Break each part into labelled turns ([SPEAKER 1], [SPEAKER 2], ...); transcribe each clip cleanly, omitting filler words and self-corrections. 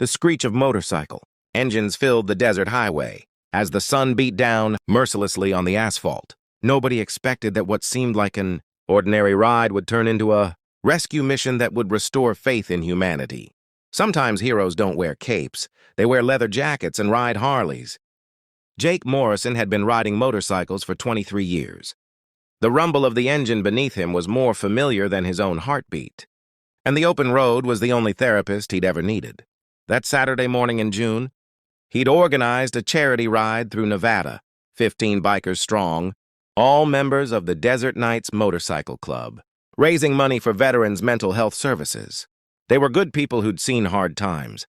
[SPEAKER 1] the screech of motorcycle. Engines filled the desert highway as the sun beat down mercilessly on the asphalt. Nobody expected that what seemed like an ordinary ride would turn into a rescue mission that would restore faith in humanity. Sometimes heroes don't wear capes. They wear leather jackets and ride Harleys. Jake Morrison had been riding motorcycles for 23 years. The rumble of the engine beneath him was more familiar than his own heartbeat. And the open road was the only therapist he'd ever needed. That Saturday morning in June, he'd organized a charity ride through Nevada, 15 bikers strong, all members of the Desert Nights Motorcycle Club, raising money for veterans' mental health services. They were good people who'd seen hard times,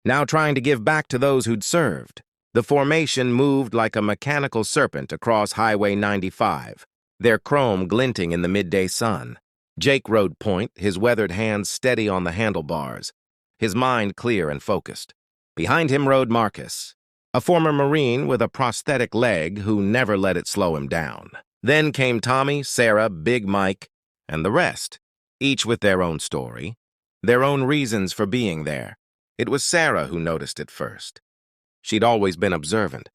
[SPEAKER 1] now trying to give back to those who'd served. The formation moved like a mechanical serpent across Highway 95, their chrome glinting in the midday sun. Jake rode point, his weathered hands steady on the handlebars, his mind clear and focused. Behind him rode Marcus, a former Marine with a prosthetic leg who never let it slow him down. Then came Tommy, Sarah, Big Mike, and the rest, each with their own story, their own reasons for being there. It was Sarah who noticed it first. She'd always been observant,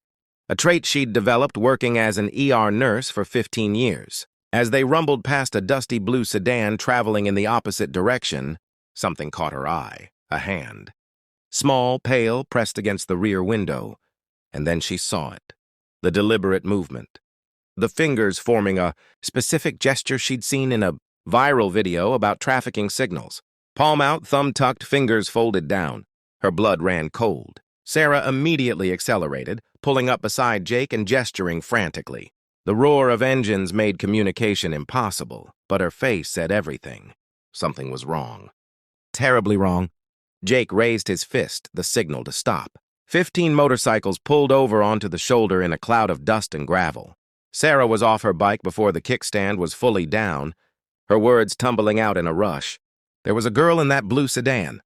[SPEAKER 1] a trait she'd developed working as an ER nurse for 15 years. As they rumbled past a dusty blue sedan traveling in the opposite direction, something caught her eye, a hand. Small, pale, pressed against the rear window, and then she saw it. The deliberate movement. The fingers forming a specific gesture she'd seen in a viral video about trafficking signals. Palm out, thumb tucked, fingers folded down. Her blood ran cold. Sarah immediately accelerated, pulling up beside Jake and gesturing frantically. The roar of engines made communication impossible, but her face said everything. Something was wrong. Terribly wrong. Jake raised his fist, the signal to stop. 15 motorcycles pulled over onto the shoulder in a cloud of dust and gravel. Sarah was off her bike before the kickstand was fully down, her words tumbling out in a rush. There was a girl in that blue sedan.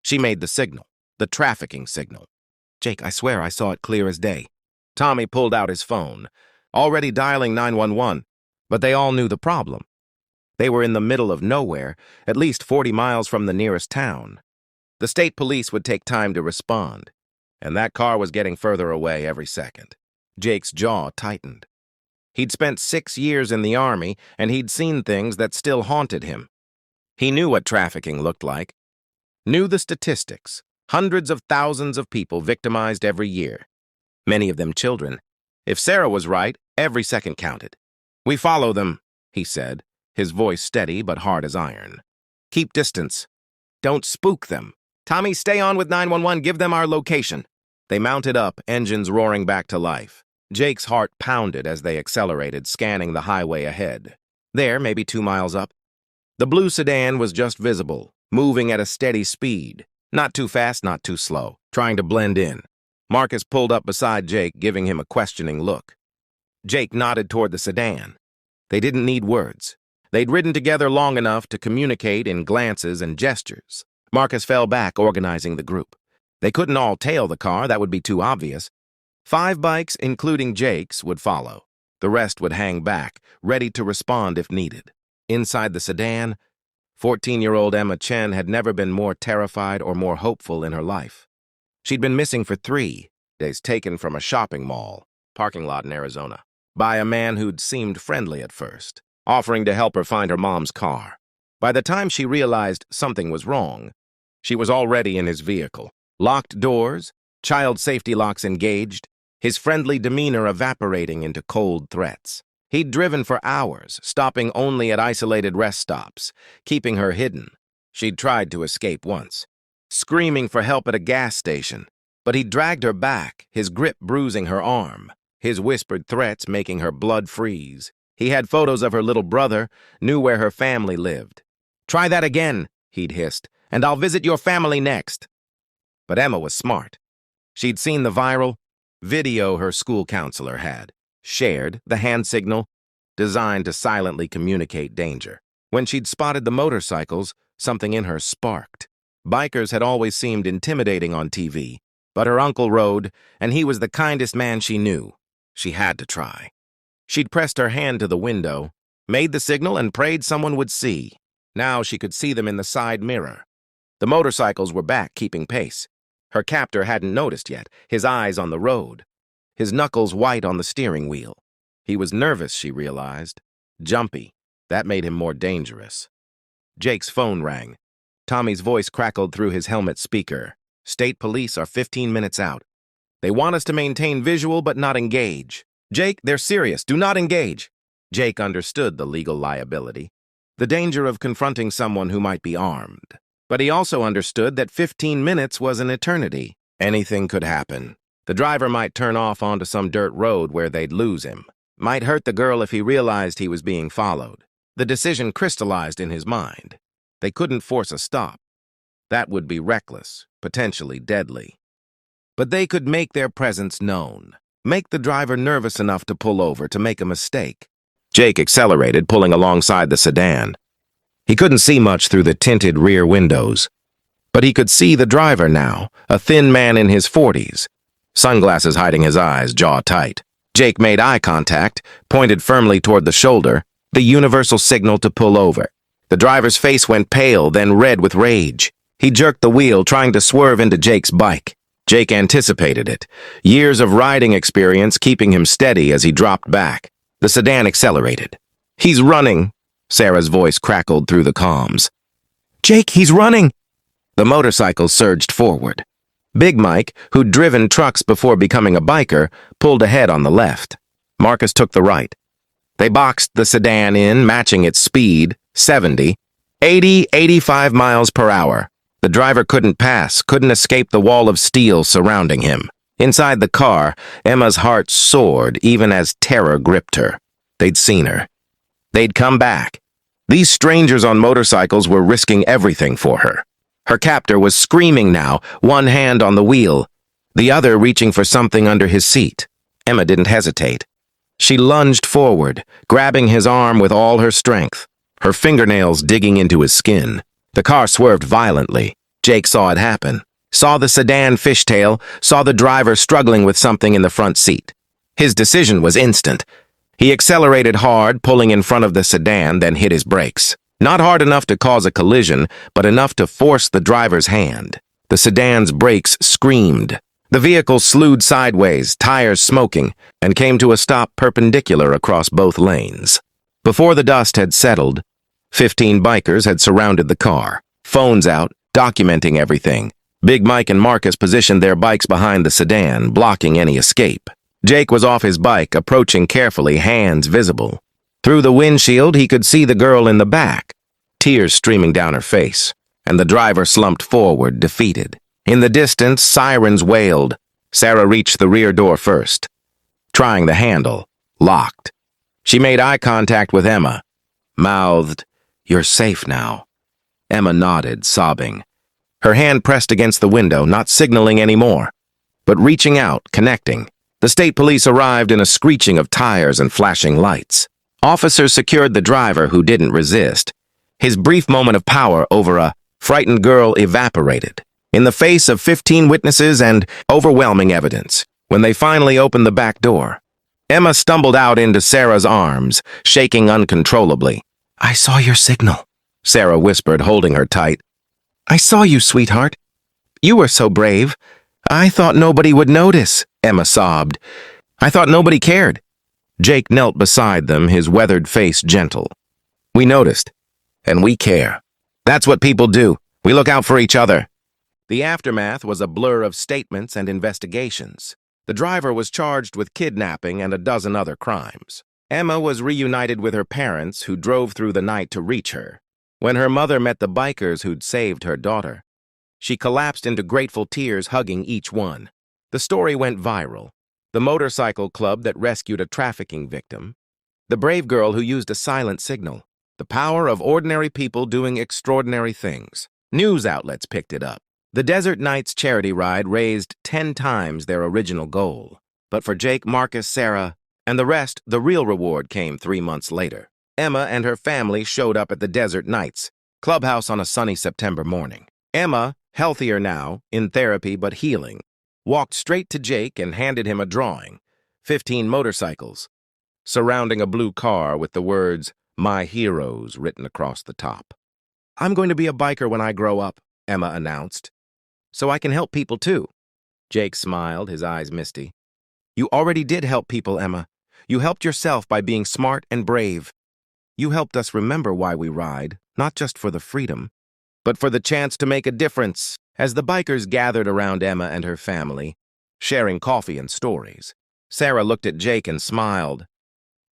[SPEAKER 1] She made the signal, the trafficking signal. Jake, I swear I saw it clear as day. Tommy pulled out his phone, already dialing 911, but they all knew the problem. They were in the middle of nowhere, at least 40 miles from the nearest town. The state police would take time to respond, and that car was getting further away every second. Jake's jaw tightened. He'd spent 6 years in the Army, and he'd seen things that still haunted him. He knew what trafficking looked like, knew the statistics, hundreds of thousands of people victimized every year, many of them children. If Sarah was right, every second counted. "We follow them," he said, his voice steady but hard as iron. "Keep distance. Don't spook them. Tommy, stay on with 911, give them our location." They mounted up, engines roaring back to life. Jake's heart pounded as they accelerated, scanning the highway ahead. There, maybe 2 miles up, the blue sedan was just visible, moving at a steady speed. Not too fast, not too slow, trying to blend in. Marcus pulled up beside Jake, giving him a questioning look. Jake nodded toward the sedan. They didn't need words. They'd ridden together long enough to communicate in glances and gestures. Marcus fell back, organizing the group. They couldn't all tail the car, that would be too obvious. 5 bikes, including Jake's, would follow. The rest would hang back, ready to respond if needed. Inside the sedan, 14-year-old Emma Chen had never been more terrified or more hopeful in her life. She'd been missing for 3 days, taken from a shopping mall, parking lot in Arizona, by a man who'd seemed friendly at first, offering to help her find her mom's car. By the time she realized something was wrong, she was already in his vehicle. Locked doors, child safety locks engaged, his friendly demeanor evaporating into cold threats. He'd driven for hours, stopping only at isolated rest stops, keeping her hidden. She'd tried to escape once, screaming for help at a gas station, but he dragged her back, his grip bruising her arm, his whispered threats making her blood freeze. He had photos of her little brother, knew where her family lived. "Try that again," he'd hissed, "and I'll visit your family next." But Emma was smart. She'd seen the viral video her school counselor had shared, the hand signal, designed to silently communicate danger. When she'd spotted the motorcycles, something in her sparked. Bikers had always seemed intimidating on TV, but her uncle rode, and he was the kindest man she knew. She had to try. She'd pressed her hand to the window, made the signal, and prayed someone would see. Now she could see them in the side mirror. The motorcycles were back, keeping pace. Her captor hadn't noticed yet, his eyes on the road, his knuckles white on the steering wheel. He was nervous, she realized. Jumpy. That made him more dangerous. Jake's phone rang. Tommy's voice crackled through his helmet speaker. State police are 15 minutes out. They want us to maintain visual but not engage. Jake, they're serious. Do not engage. Jake understood the legal liability, the danger of confronting someone who might be armed. But he also understood that 15 minutes was an eternity. Anything could happen. The driver might turn off onto some dirt road where they'd lose him. Might hurt the girl if he realized he was being followed. The decision crystallized in his mind. They couldn't force a stop. That would be reckless, potentially deadly. But they could make their presence known. Make the driver nervous enough to pull over, to make a mistake. Jake accelerated, pulling alongside the sedan. He couldn't see much through the tinted rear windows. But he could see the driver now, a thin man in his 40s. Sunglasses hiding his eyes, jaw tight. Jake made eye contact, pointed firmly toward the shoulder, the universal signal to pull over. The driver's face went pale, then red with rage. He jerked the wheel, trying to swerve into Jake's bike. Jake anticipated it, years of riding experience keeping him steady as he dropped back. The sedan accelerated. "He's running," Sarah's voice crackled through the comms. "Jake, he's running!" The motorcycle surged forward. Big Mike, who'd driven trucks before becoming a biker, pulled ahead on the left. Marcus took the right. They boxed the sedan in, matching its speed, 70, 80, 85 miles per hour. The driver couldn't pass, couldn't escape the wall of steel surrounding him. Inside the car, Emma's heart soared even as terror gripped her. They'd seen her. They'd come back. These strangers on motorcycles were risking everything for her. Her captor was screaming now, one hand on the wheel, the other reaching for something under his seat. Emma didn't hesitate. She lunged forward, grabbing his arm with all her strength, her fingernails digging into his skin. The car swerved violently. Jake saw it happen. Saw the sedan fishtail, saw the driver struggling with something in the front seat. His decision was instant. He accelerated hard, pulling in front of the sedan, then hit his brakes. Not hard enough to cause a collision, but enough to force the driver's hand. The sedan's brakes screamed. The vehicle slewed sideways, tires smoking, and came to a stop perpendicular across both lanes. Before the dust had settled, 15 bikers had surrounded the car, phones out, documenting everything. Big Mike and Marcus positioned their bikes behind the sedan, blocking any escape. Jake was off his bike, approaching carefully, hands visible. Through the windshield, he could see the girl in the back, tears streaming down her face, and the driver slumped forward, defeated. In the distance, sirens wailed. Sarah reached the rear door first. Trying the handle, locked. She made eye contact with Emma, mouthed, "You're safe now." Emma nodded, sobbing. Her hand pressed against the window, not signaling anymore, but reaching out, connecting. The state police arrived in a screeching of tires and flashing lights. Officers secured the driver, who didn't resist. His brief moment of power over a frightened girl evaporated. In the face of 15 witnesses and overwhelming evidence, when they finally opened the back door, Emma stumbled out into Sarah's arms, shaking uncontrollably. "I saw your signal," Sarah whispered, holding her tight. "I saw you, sweetheart. You were so brave. I thought nobody would notice," Emma sobbed. "I thought nobody cared." Jake knelt beside them, his weathered face gentle. "We noticed, and we care. That's what people do. We look out for each other." The aftermath was a blur of statements and investigations. The driver was charged with kidnapping and a dozen other crimes. Emma was reunited with her parents, who drove through the night to reach her. When her mother met the bikers who'd saved her daughter, she collapsed into grateful tears, hugging each one. The story went viral. The motorcycle club that rescued a trafficking victim. The brave girl who used a silent signal. The power of ordinary people doing extraordinary things. News outlets picked it up. The Desert Nights charity ride raised 10 times their original goal. But for Jake, Marcus, Sarah, and the rest, the real reward came 3 months later. Emma and her family showed up at the Desert Nights clubhouse on a sunny September morning. Emma, healthier now, in therapy but healing, walked straight to Jake and handed him a drawing, 15 motorcycles, surrounding a blue car with the words, "My Heroes," written across the top. "I'm going to be a biker when I grow up," Emma announced. so I can help people too. Jake smiled, his eyes misty. You already did help people, Emma. You helped yourself by being smart and brave. You helped us remember why we ride, not just for the freedom, but for the chance to make a difference. As the bikers gathered around Emma and her family, sharing coffee and stories, Sarah looked at Jake and smiled.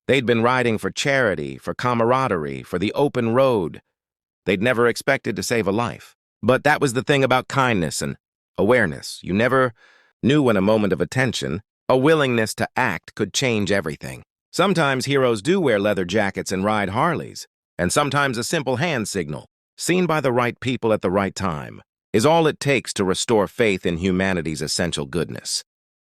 [SPEAKER 1] They'd been riding for charity, for camaraderie, for the open road. They'd never expected to save a life. But that was the thing about kindness and awareness. You never knew when a moment of attention, a willingness to act, could change everything. Sometimes heroes do wear leather jackets and ride Harleys, and sometimes a simple hand signal, seen by the right people at the right time, is all it takes to restore faith in humanity's essential goodness.